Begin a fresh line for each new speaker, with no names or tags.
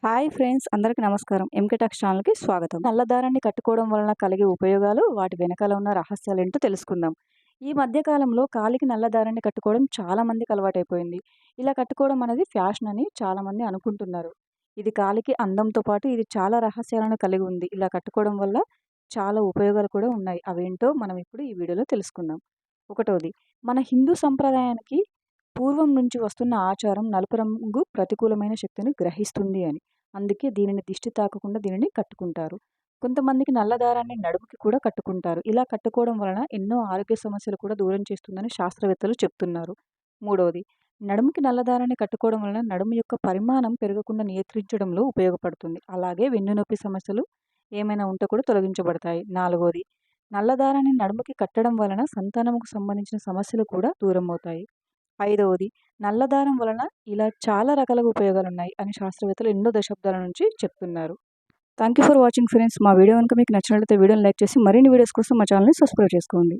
Hi friends, అందరికీ నమస్కారం. MK talks ఛానల్‌కి స్వాగతం. నల్ల దారాన్ని కట్టుకోవడం వలన కలిగే ఉపయోగాలు, వాటి వెనకాల ఉన్న రహస్యాలేంటో తెలుసుకుందాం. ఈ మధ్య కాలంలో కాలికి నల్ల దారాన్ని కట్టుకోవడం చాలా మందికి అలవాటైపోయింది. ఇలా కట్టుకోవడం అనేది ఫ్యాషన్ అని చాలామంది అనుకుంటున్నారు. ఇది కాలికి అందంతో పాటు ఇది చాలా రహస్యాలను కలిగి ఉంది. ఇలా కట్టుకోవడం వల్ల చాలా ఉపయోగాలు కూడా ఉన్నాయి. అవేంటో మనం ఇప్పుడు ఈ వీడియోలో తెలుసుకుందాం. ఒకటోది, మన హిందూ సంప్రదాయానికి పూర్వం నుంచి వస్తున్న ఆచారం నలుపు రంగు ప్రతికూలమైన శక్తిని గ్రహిస్తుంది అని. అందుకే దీనిని దిష్టి తాకకుండా దీనిని కట్టుకుంటారు. కొంతమందికి నల్ల దారాన్ని నడుముకి కూడా కట్టుకుంటారు. ఇలా కట్టుకోవడం వలన ఎన్నో ఆరోగ్య సమస్యలు కూడా దూరం చేస్తుందని శాస్త్రవేత్తలు చెప్తున్నారు. మూడవది, నడుముకి నల్ల దారాన్ని కట్టుకోవడం వలన నడుము యొక్క పరిమాణం పెరగకుండా నియంత్రించడంలో ఉపయోగపడుతుంది. అలాగే వెన్నునొప్పి సమస్యలు ఏమైనా ఉంటే కూడా తొలగించబడతాయి. నాలుగవది, నల్ల దారాన్ని నడుముకి కట్టడం వలన సంతానముకు సంబంధించిన సమస్యలు కూడా దూరం అవుతాయి. ఐదవది, నల్ల దారం వలన ఇలా చాలా రకాలుగా ఉపయోగాలున్నాయి అని శాస్త్రవేత్తలు ఎన్నో దశాబ్దాల నుంచి చెప్తున్నారు. Thank you for watching friends. మా వీడియో గనుక మీకు నచ్చినట్లయితే వీడియోని లైక్ చేసి మరిన్ని వీడియోస్ కోసం మా ఛానల్‌ని సబ్స్క్రైబ్ చేసుకోండి.